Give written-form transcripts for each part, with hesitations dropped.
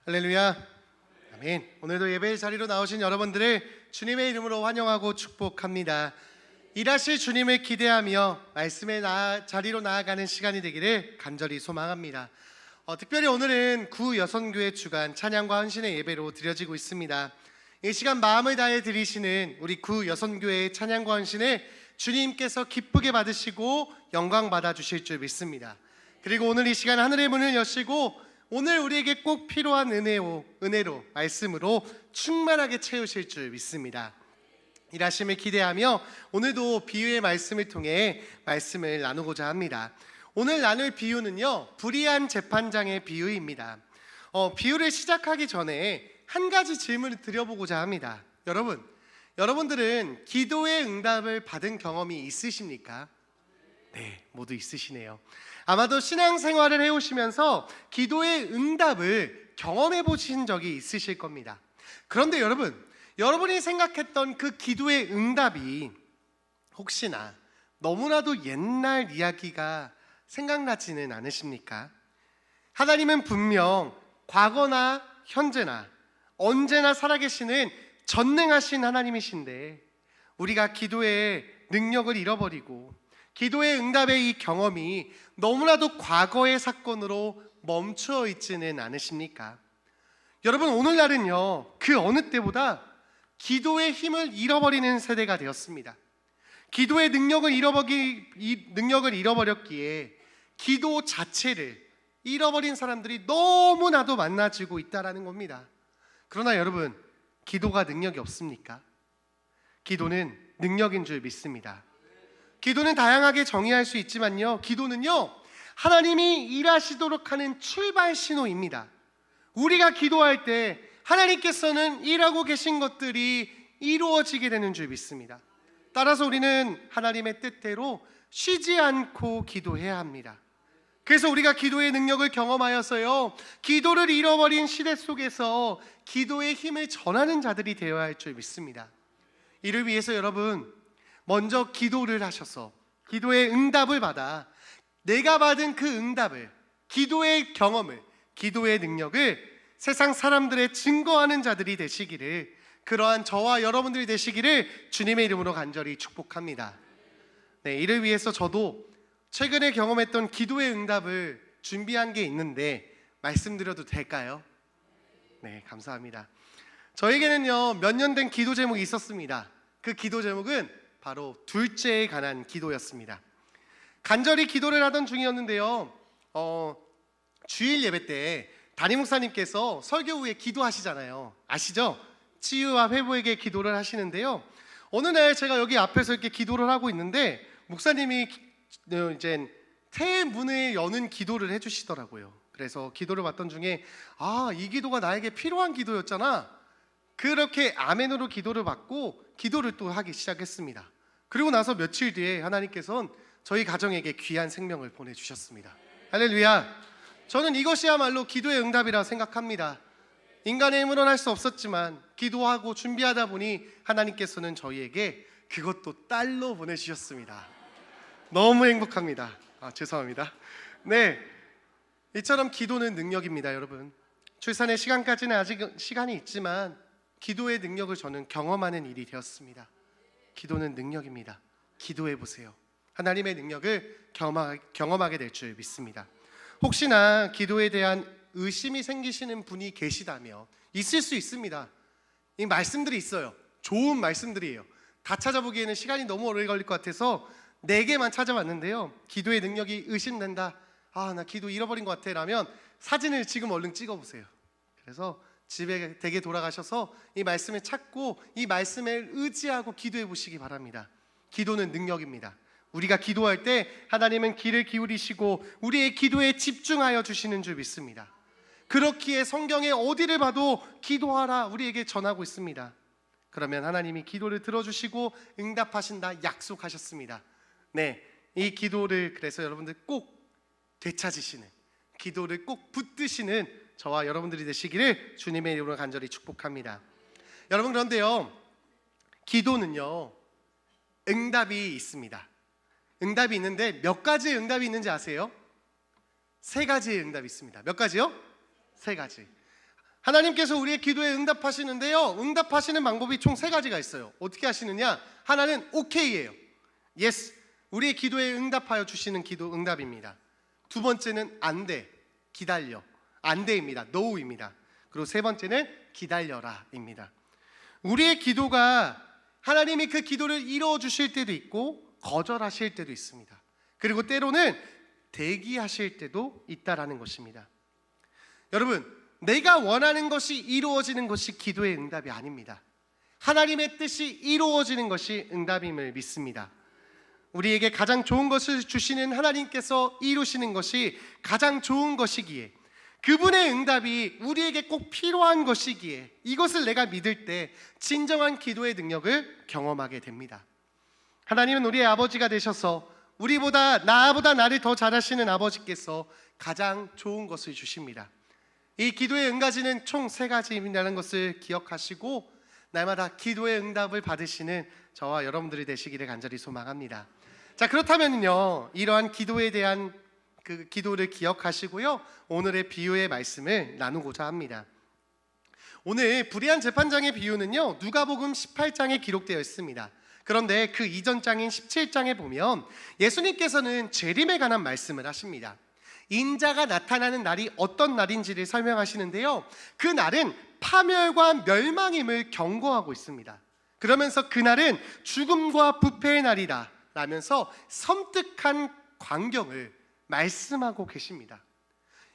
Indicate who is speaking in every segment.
Speaker 1: 할렐루야. 아멘. 오늘도 예배의 자리로 나오신 여러분들을 주님의 이름으로 환영하고 축복합니다. 일하실 주님을 기대하며 말씀의 자리로 나아가는 시간이 되기를 간절히 소망합니다. 특별히 오늘은 구여선교회 주간 찬양과 헌신의 예배로 드려지고 있습니다. 이 시간 마음을 다해 드리시는 우리 구여선교회의 찬양과 헌신을 주님께서 기쁘게 받으시고 영광 받아 주실 줄 믿습니다. 그리고 오늘 이 시간 하늘의 문을 여시고 오늘 우리에게 꼭 필요한 은혜로 말씀으로 충만하게 채우실 줄 믿습니다. 일하심을 기대하며 오늘도 비유의 말씀을 통해 말씀을 나누고자 합니다. 오늘 나눌 비유는요, 불의한 재판장의 비유입니다. 비유를 시작하기 전에 한 가지 질문을 드려보고자 합니다. 여러분들은 기도의 응답을 받은 경험이 있으십니까? 네, 모두 있으시네요. 아마도 신앙생활을 해오시면서 기도의 응답을 경험해 보신 적이 있으실 겁니다. 그런데 여러분이 생각했던 그 기도의 응답이 혹시나 너무나도 옛날 이야기가 생각나지는 않으십니까? 하나님은 분명 과거나 현재나 언제나 살아계시는 전능하신 하나님이신데 우리가 기도의 능력을 잃어버리고 기도의 응답의 이 경험이 너무나도 과거의 사건으로 멈추어 있지는 않으십니까? 여러분, 오늘날은요, 그 어느 때보다 기도의 힘을 잃어버리는 세대가 되었습니다. 기도의 능력을 잃어버렸기에 기도 자체를 잃어버린 사람들이 너무나도 많아지고 있다는 겁니다. 그러나 여러분, 기도가 능력이 없습니까? 기도는 능력인 줄 믿습니다. 기도는 다양하게 정의할 수 있지만요, 기도는요, 하나님이 일하시도록 하는 출발 신호입니다. 우리가 기도할 때 하나님께서는 일하고 계신 것들이 이루어지게 되는 줄 믿습니다. 따라서 우리는 하나님의 뜻대로 쉬지 않고 기도해야 합니다. 그래서 우리가 기도의 능력을 경험하여서요, 기도를 잃어버린 시대 속에서 기도의 힘을 전하는 자들이 되어야 할 줄 믿습니다. 이를 위해서 여러분, 먼저 기도를 하셔서 기도의 응답을 받아 내가 받은 그 응답을, 기도의 경험을, 기도의 능력을 세상 사람들의 증거하는 자들이 되시기를, 그러한 저와 여러분들이 되시기를 주님의 이름으로 간절히 축복합니다. 네, 이를 위해서 저도 최근에 경험했던 기도의 응답을 준비한 게 있는데 말씀드려도 될까요? 네, 감사합니다. 저에게는요, 몇 년 된 기도 제목이 있었습니다. 그 기도 제목은 바로 둘째에 관한 기도였습니다. 간절히 기도를 하던 중이었는데요, 주일 예배 때 담임 목사님께서 설교 후에 기도하시잖아요. 아시죠? 치유와 회복에게 기도를 하시는데요, 어느 날 제가 여기 앞에서 이렇게 기도를 하고 있는데 목사님이 이제 새 문을 여는 기도를 해주시더라고요. 그래서 기도를 받던 중에 이 기도가 나에게 필요한 기도였잖아. 그렇게 아멘으로 기도를 받고 기도를 또 하기 시작했습니다. 그리고 나서 며칠 뒤에 하나님께서는 저희 가정에게 귀한 생명을 보내주셨습니다. 할렐루야. 저는 이것이야말로 기도의 응답이라 생각합니다. 인간의 힘으로는 할 수 없었지만 기도하고 준비하다 보니 하나님께서는 저희에게 그것도 딸로 보내주셨습니다. 너무 행복합니다. 죄송합니다. 네, 이처럼 기도는 능력입니다. 여러분, 출산의 시간까지는 아직 시간이 있지만 기도의 능력을 저는 경험하는 일이 되었습니다. 기도는 능력입니다. 기도해 보세요. 하나님의 능력을 경험하게 될 줄 믿습니다. 혹시나 기도에 대한 의심이 생기시는 분이 계시다면, 있을 수 있습니다. 이 말씀들이 있어요. 좋은 말씀들이에요. 다 찾아보기에는 시간이 너무 오래 걸릴 것 같아서 4개만 찾아봤는데요, 기도의 능력이 의심된다, 나 기도 잃어버린 것 같아 라면 사진을 지금 얼른 찍어보세요. 그래서 집에 댁에 돌아가셔서 이 말씀을 찾고 이 말씀을 의지하고 기도해 보시기 바랍니다. 기도는 능력입니다. 우리가 기도할 때 하나님은 귀를 기울이시고 우리의 기도에 집중하여 주시는 줄 믿습니다. 그렇기에 성경에 어디를 봐도 기도하라 우리에게 전하고 있습니다. 그러면 하나님이 기도를 들어주시고 응답하신다 약속하셨습니다. 네, 이 기도를 그래서 여러분들 꼭 되찾으시는, 기도를 꼭 붙드시는 저와 여러분들이 되시기를 주님의 이름으로 간절히 축복합니다. 여러분, 그런데요, 기도는요, 응답이 있습니다. 응답이 있는데 몇 가지의 응답이 있는지 아세요? 3가지의 응답이 있습니다. 몇 가지요? 3가지. 하나님께서 우리의 기도에 응답하시는데요, 응답하시는 방법이 총 세 가지가 있어요. 어떻게 하시느냐? 하나는 오케이예요. 예스, 우리의 기도에 응답하여 주시는 기도 응답입니다. 두 번째는 안 돼, 기다려, 안 돼입니다. 노우입니다. 그리고 세 번째는 기다려라입니다. 우리의 기도가 하나님이 그 기도를 이루어 주실 때도 있고 거절하실 때도 있습니다. 그리고 때로는 대기하실 때도 있다라는 것입니다. 여러분, 내가 원하는 것이 이루어지는 것이 기도의 응답이 아닙니다. 하나님의 뜻이 이루어지는 것이 응답임을 믿습니다. 우리에게 가장 좋은 것을 주시는 하나님께서 이루시는 것이 가장 좋은 것이기에, 그분의 응답이 우리에게 꼭 필요한 것이기에, 이것을 내가 믿을 때 진정한 기도의 능력을 경험하게 됩니다. 하나님은 우리의 아버지가 되셔서 나보다 나를 더 잘하시는 아버지께서 가장 좋은 것을 주십니다. 이 기도의 응가지는 총 세 가지라는 것을 기억하시고 날마다 기도의 응답을 받으시는 저와 여러분들이 되시기를 간절히 소망합니다. 자, 그렇다면요, 이러한 기도에 대한 그 기도를 기억하시고요, 오늘의 비유의 말씀을 나누고자 합니다. 오늘 불의한 재판장의 비유는요, 누가복음 18장에 기록되어 있습니다. 그런데 그 이전 장인 17장에 보면 예수님께서는 재림에 관한 말씀을 하십니다. 인자가 나타나는 날이 어떤 날인지를 설명하시는데요, 그 날은 파멸과 멸망임을 경고하고 있습니다. 그러면서 그날은 죽음과 부패의 날이다 라면서 섬뜩한 광경을 말씀하고 계십니다.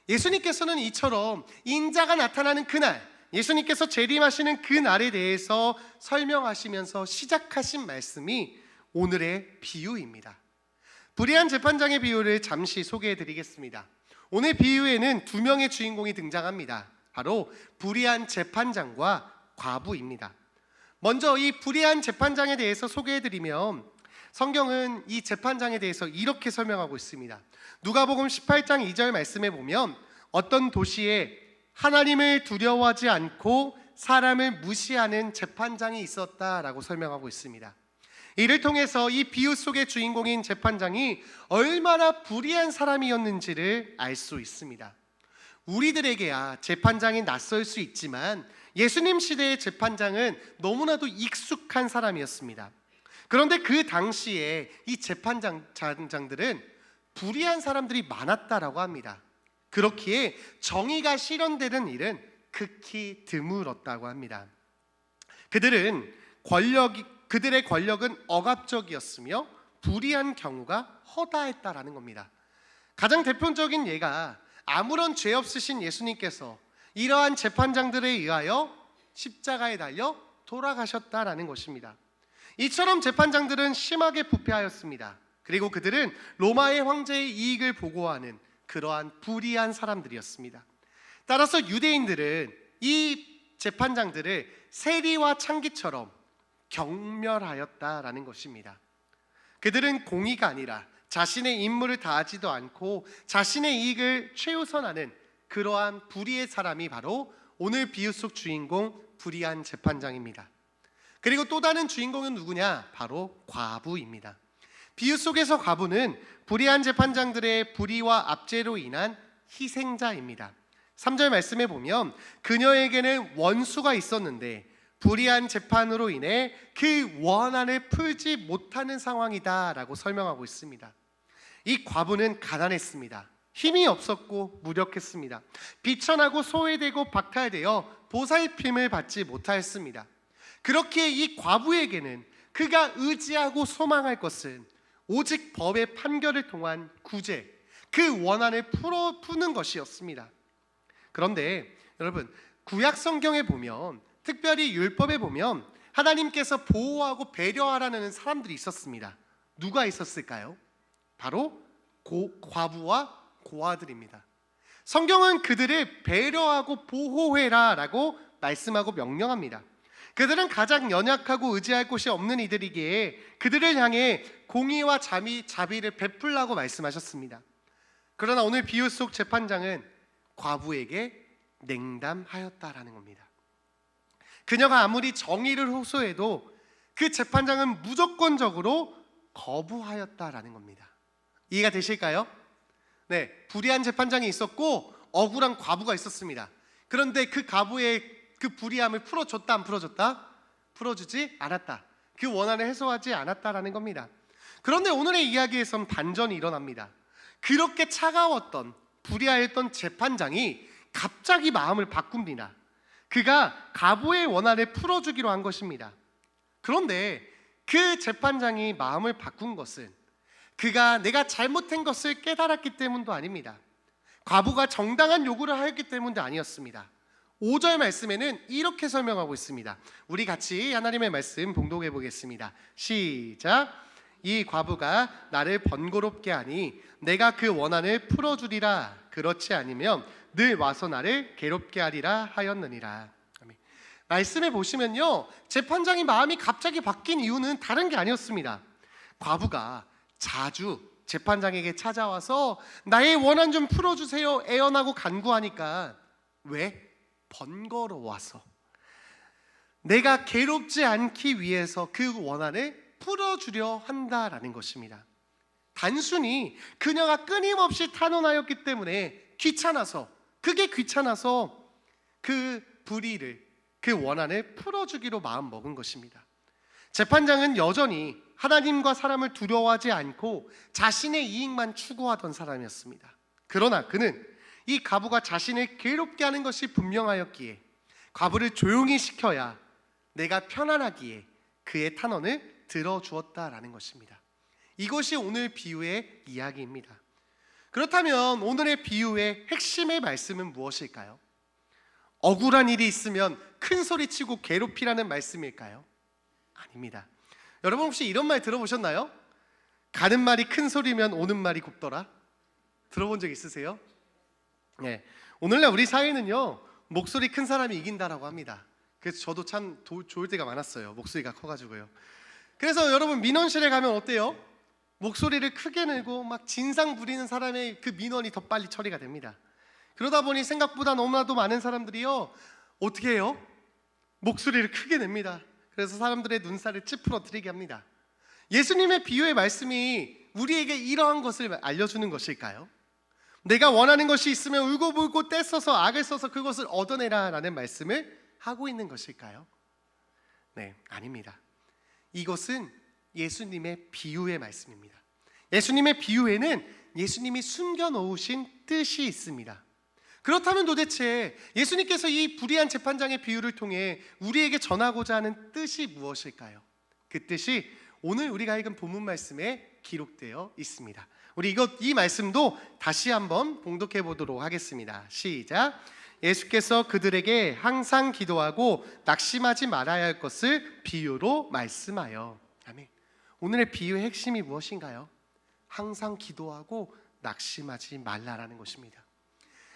Speaker 1: 예수님께서는 이처럼 인자가 나타나는 그날, 예수님께서 재림하시는 그 날에 대해서 설명하시면서 시작하신 말씀이 오늘의 비유입니다. 불의한 재판장의 비유를 잠시 소개해 드리겠습니다. 오늘 비유에는 두 명의 주인공이 등장합니다. 바로 불의한 재판장과 과부입니다. 먼저 이 불의한 재판장에 대해서 소개해 드리면, 성경은 이 재판장에 대해서 이렇게 설명하고 있습니다. 누가복음 18장 2절 말씀에 보면 어떤 도시에 하나님을 두려워하지 않고 사람을 무시하는 재판장이 있었다라고 설명하고 있습니다. 이를 통해서 이 비유 속의 주인공인 재판장이 얼마나 불의한 사람이었는지를 알 수 있습니다. 우리들에게야 재판장이 낯설 수 있지만 예수님 시대의 재판장은 너무나도 익숙한 사람이었습니다. 그런데 그 당시에 이 재판장들은 불의한 사람들이 많았다라고 합니다. 그렇기에 정의가 실현되는 일은 극히 드물었다고 합니다. 그들의 권력은 억압적이었으며 불의한 경우가 허다했다라는 겁니다. 가장 대표적인 예가 아무런 죄 없으신 예수님께서 이러한 재판장들에 의하여 십자가에 달려 돌아가셨다라는 것입니다. 이처럼 재판장들은 심하게 부패하였습니다. 그리고 그들은 로마의 황제의 이익을 보고하는 그러한 불의한 사람들이었습니다. 따라서 유대인들은 이 재판장들을 세리와 창기처럼 경멸하였다라는 것입니다. 그들은 공의가 아니라 자신의 임무를 다하지도 않고 자신의 이익을 최우선하는 그러한 불의의 사람이 바로 오늘 비유 속 주인공 불의한 재판장입니다. 그리고 또 다른 주인공은 누구냐? 바로 과부입니다. 비유 속에서 과부는 불의한 재판장들의 불의와 압제로 인한 희생자입니다. 3절 말씀에 보면 그녀에게는 원수가 있었는데 불의한 재판으로 인해 그 원한을 풀지 못하는 상황이다 라고 설명하고 있습니다. 이 과부는 가난했습니다. 힘이 없었고 무력했습니다. 비천하고 소외되고 박탈되어 보살핌을 받지 못하였습니다. 그렇기에 이 과부에게는 그가 의지하고 소망할 것은 오직 법의 판결을 통한 구제, 그 원한을 푸는 것이었습니다. 그런데 여러분, 구약 성경에 보면, 특별히 율법에 보면 하나님께서 보호하고 배려하라는 사람들이 있었습니다. 누가 있었을까요? 바로 과부와 고아들입니다. 성경은 그들을 배려하고 보호해라 라고 말씀하고 명령합니다. 그들은 가장 연약하고 의지할 곳이 없는 이들이기에 그들을 향해 공의와 자비를 베풀라고 말씀하셨습니다. 그러나 오늘 비유 속 재판장은 과부에게 냉담하였다라는 겁니다. 그녀가 아무리 정의를 호소해도 그 재판장은 무조건적으로 거부하였다라는 겁니다. 이해가 되실까요? 네, 불의한 재판장이 있었고 억울한 과부가 있었습니다. 그런데 그 과부의 그 불의함을 풀어줬다 안 풀어줬다? 풀어주지 않았다. 그 원한을 해소하지 않았다라는 겁니다. 그런데 오늘의 이야기에선 반전이 일어납니다. 그렇게 차가웠던 불의하였던 재판장이 갑자기 마음을 바꿉니다. 그가 과부의 원한을 풀어주기로 한 것입니다. 그런데 그 재판장이 마음을 바꾼 것은 그가 내가 잘못한 것을 깨달았기 때문도 아닙니다. 과부가 정당한 요구를 하였기 때문도 아니었습니다. 5절 말씀에는 이렇게 설명하고 있습니다. 우리 같이 하나님의 말씀 봉독해 보겠습니다. 시작. 이 과부가 나를 번거롭게 하니 내가 그 원한을 풀어주리라. 그렇지 않으면 늘 와서 나를 괴롭게 하리라 하였느니라. 아멘. 말씀에 보시면요, 재판장이 마음이 갑자기 바뀐 이유는 다른 게 아니었습니다. 과부가 자주 재판장에게 찾아와서 나의 원한 좀 풀어주세요 애원하고 간구하니까 왜? 번거로워서, 내가 괴롭지 않기 위해서 그 원한을 풀어주려 한다라는 것입니다. 단순히 그녀가 끊임없이 탄원하였기 때문에 귀찮아서, 그게 귀찮아서 그 불의를, 그 원한을 풀어주기로 마음먹은 것입니다. 재판장은 여전히 하나님과 사람을 두려워하지 않고 자신의 이익만 추구하던 사람이었습니다. 그러나 그는 이 과부가 자신을 괴롭게 하는 것이 분명하였기에 과부를 조용히 시켜야 내가 편안하기에 그의 탄원을 들어주었다라는 것입니다. 이것이 오늘 비유의 이야기입니다. 그렇다면 오늘의 비유의 핵심의 말씀은 무엇일까요? 억울한 일이 있으면 큰 소리치고 괴롭히라는 말씀일까요? 아닙니다. 여러분 혹시 이런 말 들어보셨나요? 가는 말이 큰 소리면 오는 말이 곱더라. 들어본 적 있으세요? 네. 오늘날 우리 사회는요, 목소리 큰 사람이 이긴다라고 합니다. 그래서 저도 참 좋을 때가 많았어요. 목소리가 커가지고요. 그래서 여러분 민원실에 가면 어때요? 목소리를 크게 내고 막 진상 부리는 사람의 그 민원이 더 빨리 처리가 됩니다. 그러다 보니 생각보다 너무나도 많은 사람들이요, 어떻게 해요? 목소리를 크게 냅니다. 그래서 사람들의 눈살을 찌푸러뜨리게 합니다. 예수님의 비유의 말씀이 우리에게 이러한 것을 알려주는 것일까요? 내가 원하는 것이 있으면 울고불고 떼써서 악을 써서 그것을 얻어내라 라는 말씀을 하고 있는 것일까요? 네, 아닙니다. 이것은 예수님의 비유의 말씀입니다. 예수님의 비유에는 예수님이 숨겨놓으신 뜻이 있습니다. 그렇다면 도대체 예수님께서 이 불의한 재판장의 비유를 통해 우리에게 전하고자 하는 뜻이 무엇일까요? 그 뜻이 오늘 우리가 읽은 본문 말씀에 기록되어 있습니다. 우리 이 말씀도 다시 한번 봉독해 보도록 하겠습니다. 시작. 예수께서 그들에게 항상 기도하고 낙심하지 말아야 할 것을 비유로 말씀하여. 아멘. 오늘의 비유의 핵심이 무엇인가요? 항상 기도하고 낙심하지 말라라는 것입니다.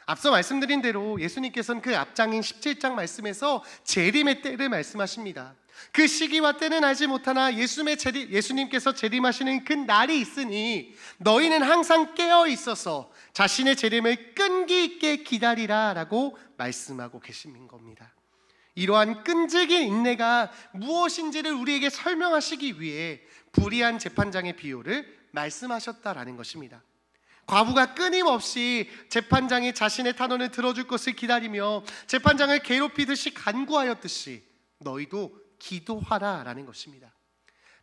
Speaker 1: 앞서 말씀드린 대로 예수님께서는 그 앞장인 17장 말씀에서 재림의 때를 말씀하십니다. 그 시기와 때는 알지 못하나 예수님께서 재림하시는 그 날이 있으니 너희는 항상 깨어 있어서 자신의 재림을 끈기 있게 기다리라 라고 말씀하고 계신 겁니다. 이러한 끈질긴 인내가 무엇인지를 우리에게 설명하시기 위해 불의한 재판장의 비유를 말씀하셨다라는 것입니다. 과부가 끊임없이 재판장이 자신의 탄원을 들어줄 것을 기다리며 재판장을 괴롭히듯이 간구하였듯이 너희도 기도하라 라는 것입니다.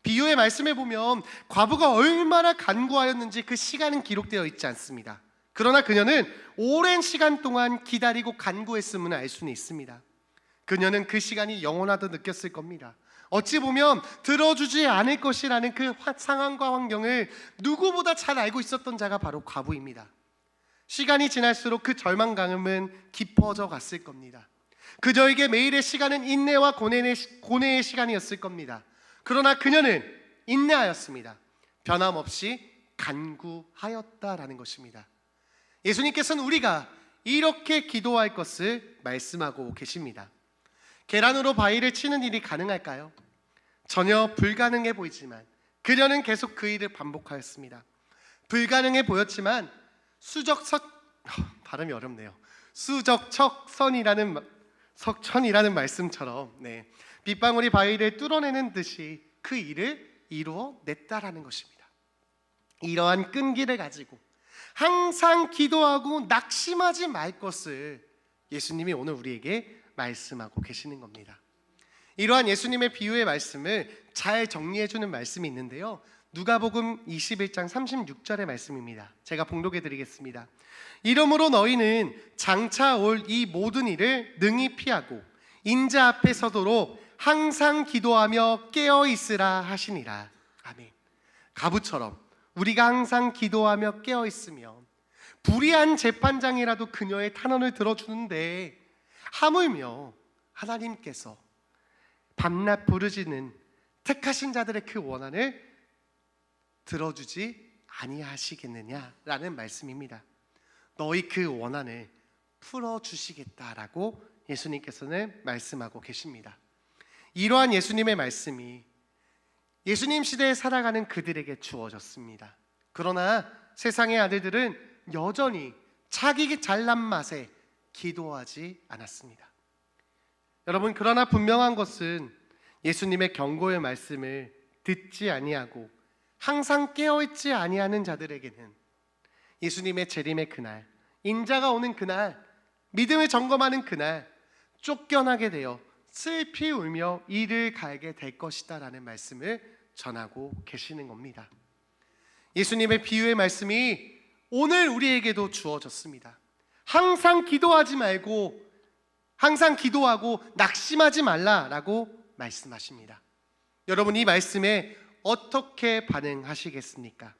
Speaker 1: 비유의 말씀에 보면 과부가 얼마나 간구하였는지 그 시간은 기록되어 있지 않습니다. 그러나 그녀는 오랜 시간 동안 기다리고 간구했음을 알 수는 있습니다. 그녀는 그 시간이 영원하다 느꼈을 겁니다. 어찌 보면 들어주지 않을 것이라는 그 상황과 환경을 누구보다 잘 알고 있었던 자가 바로 과부입니다. 시간이 지날수록 그 절망감은 깊어져 갔을 겁니다. 그녀에게 매일의 시간은 인내와 고뇌의 시간이었을 겁니다. 그러나 그녀는 인내하였습니다. 변함없이 간구하였다라는 것입니다. 예수님께서는 우리가 이렇게 기도할 것을 말씀하고 계십니다. 계란으로 바위를 치는 일이 가능할까요? 전혀 불가능해 보이지만 그녀는 계속 그 일을 반복하였습니다. 불가능해 보였지만 발음이 어렵네요. 석천이라는 말씀처럼 빗방울이 바위를 뚫어내는 듯이 그 일을 이루어냈다라는 것입니다. 이러한 끈기를 가지고 항상 기도하고 낙심하지 말 것을 예수님이 오늘 우리에게 말씀하고 계시는 겁니다. 이러한 예수님의 비유의 말씀을 잘 정리해주는 말씀이 있는데요, 누가복음 21장 36절의 말씀입니다. 제가 봉독해 드리겠습니다. 이러므로 너희는 장차 올 이 모든 일을 능히 피하고 인자 앞에 서도록 항상 기도하며 깨어 있으라 하시니라. 아멘. 가부처럼 우리가 항상 기도하며 깨어 있으면 불의한 재판장이라도 그녀의 탄원을 들어주는데, 하물며 하나님께서 밤낮 부르짖는 택하신 자들의 그 원한을 들어주지 아니하시겠느냐라는 말씀입니다. 너희 그 원한을 풀어주시겠다라고 예수님께서는 말씀하고 계십니다. 이러한 예수님의 말씀이 예수님 시대에 살아가는 그들에게 주어졌습니다. 그러나 세상의 아들들은 여전히 자기 잘난 맛에 기도하지 않았습니다. 여러분, 그러나 분명한 것은 예수님의 경고의 말씀을 듣지 아니하고 항상 깨어있지 아니하는 자들에게는 예수님의 재림의 그날, 인자가 오는 그날, 믿음을 점검하는 그날 쫓겨나게 되어 슬피 울며 이를 갈게 될 것이다 라는 말씀을 전하고 계시는 겁니다. 예수님의 비유의 말씀이 오늘 우리에게도 주어졌습니다. 항상 기도하지 말고, 항상 기도하고 낙심하지 말라라고 말씀하십니다. 여러분, 이 말씀에 어떻게 반응하시겠습니까?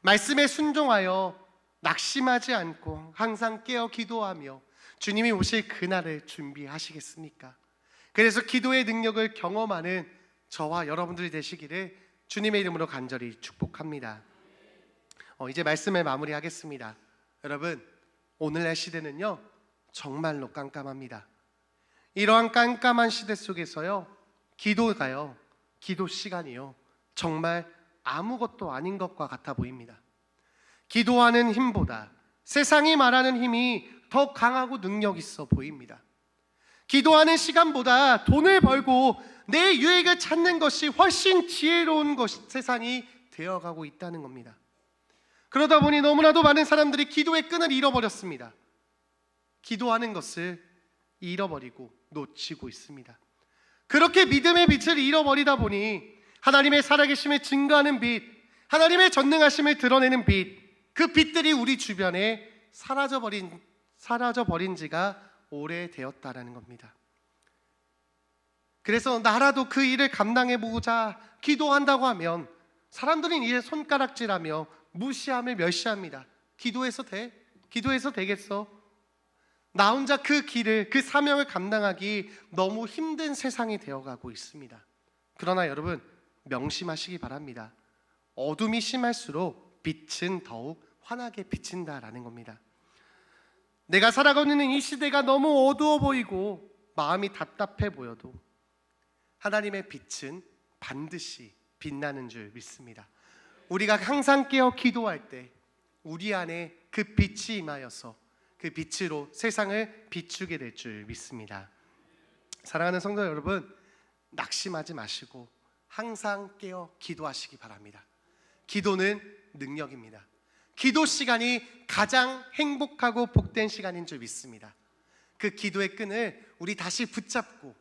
Speaker 1: 말씀에 순종하여 낙심하지 않고 항상 깨어 기도하며 주님이 오실 그날을 준비하시겠습니까? 그래서 기도의 능력을 경험하는 저와 여러분들이 되시기를 주님의 이름으로 간절히 축복합니다. 이제 말씀을 마무리하겠습니다. 여러분, 오늘날 시대는요 정말로 깜깜합니다. 이러한 깜깜한 시대 속에서요, 기도 시간이요 정말 아무것도 아닌 것과 같아 보입니다. 기도하는 힘보다 세상이 말하는 힘이 더 강하고 능력 있어 보입니다. 기도하는 시간보다 돈을 벌고 내 유익을 찾는 것이 훨씬 지혜로운 세상이 되어가고 있다는 겁니다. 그러다 보니 너무나도 많은 사람들이 기도의 끈을 잃어버렸습니다. 기도하는 것을 잃어버리고 놓치고 있습니다. 그렇게 믿음의 빛을 잃어버리다 보니 하나님의 살아계심을 증거하는 빛, 하나님의 전능하심을 드러내는 빛, 그 빛들이 우리 주변에 사라져버린 지가 오래되었다라는 겁니다. 그래서 나라도 그 일을 감당해보자 기도한다고 하면 사람들은 이제 손가락질하며 무시하며 멸시합니다. 기도해서 돼? 기도해서 되겠어? 나 혼자 그 길을, 그 사명을 감당하기 너무 힘든 세상이 되어가고 있습니다. 그러나 여러분, 명심하시기 바랍니다. 어둠이 심할수록 빛은 더욱 환하게 비친다라는 겁니다. 내가 살아가고 있는 이 시대가 너무 어두워 보이고 마음이 답답해 보여도 하나님의 빛은 반드시 빛나는 줄 믿습니다. 우리가 항상 깨어 기도할 때 우리 안에 그 빛이 임하여서 그 빛으로 세상을 비추게 될 줄 믿습니다. 사랑하는 성도 여러분, 낙심하지 마시고 항상 깨어 기도하시기 바랍니다. 기도는 능력입니다. 기도 시간이 가장 행복하고 복된 시간인 줄 믿습니다. 그 기도의 끈을 우리 다시 붙잡고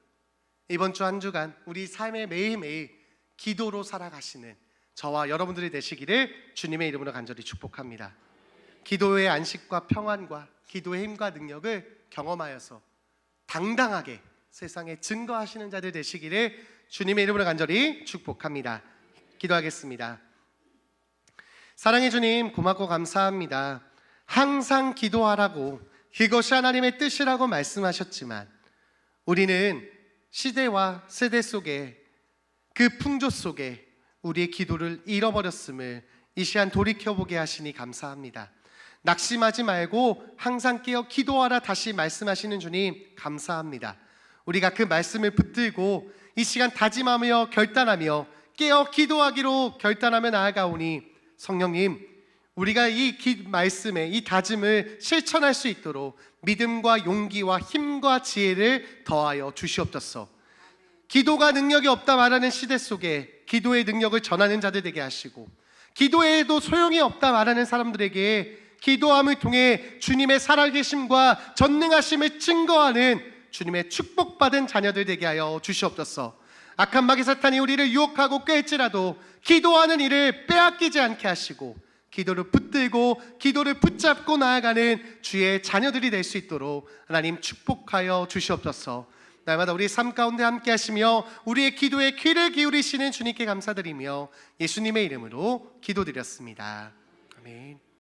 Speaker 1: 이번 주 한 주간 우리 삶의 매일매일 기도로 살아가시는 저와 여러분들이 되시기를 주님의 이름으로 간절히 축복합니다. 기도의 안식과 평안과 기도의 힘과 능력을 경험하여서 당당하게 세상에 증거하시는 자들 되시기를 주님의 이름으로 간절히 축복합니다. 기도하겠습니다. 사랑의 주님, 고맙고 감사합니다. 항상 기도하라고, 그것이 하나님의 뜻이라고 말씀하셨지만 우리는 시대와 세대 속에 그 풍조 속에 우리의 기도를 잃어버렸음을 이 시간 돌이켜보게 하시니 감사합니다. 낙심하지 말고 항상 깨어 기도하라 다시 말씀하시는 주님 감사합니다. 우리가 그 말씀을 붙들고 이 시간 다짐하며 결단하며 깨어 기도하기로 결단하며 나아가오니 성령님, 우리가 이 말씀에 이 다짐을 실천할 수 있도록 믿음과 용기와 힘과 지혜를 더하여 주시옵소서. 기도가 능력이 없다 말하는 시대 속에 기도의 능력을 전하는 자들 되게 하시고, 기도에도 소용이 없다 말하는 사람들에게 기도함을 통해 주님의 살아계심과 전능하심을 증거하는 주님의 축복받은 자녀들 되게 하여 주시옵소서. 악한 마귀 사탄이 우리를 유혹하고 꾀할지라도 기도하는 일을 빼앗기지 않게 하시고 기도를 붙들고 기도를 붙잡고 나아가는 주의 자녀들이 될 수 있도록 하나님 축복하여 주시옵소서. 날마다 우리 삶 가운데 함께 하시며 우리의 기도에 귀를 기울이시는 주님께 감사드리며 예수님의 이름으로 기도드렸습니다. 아멘.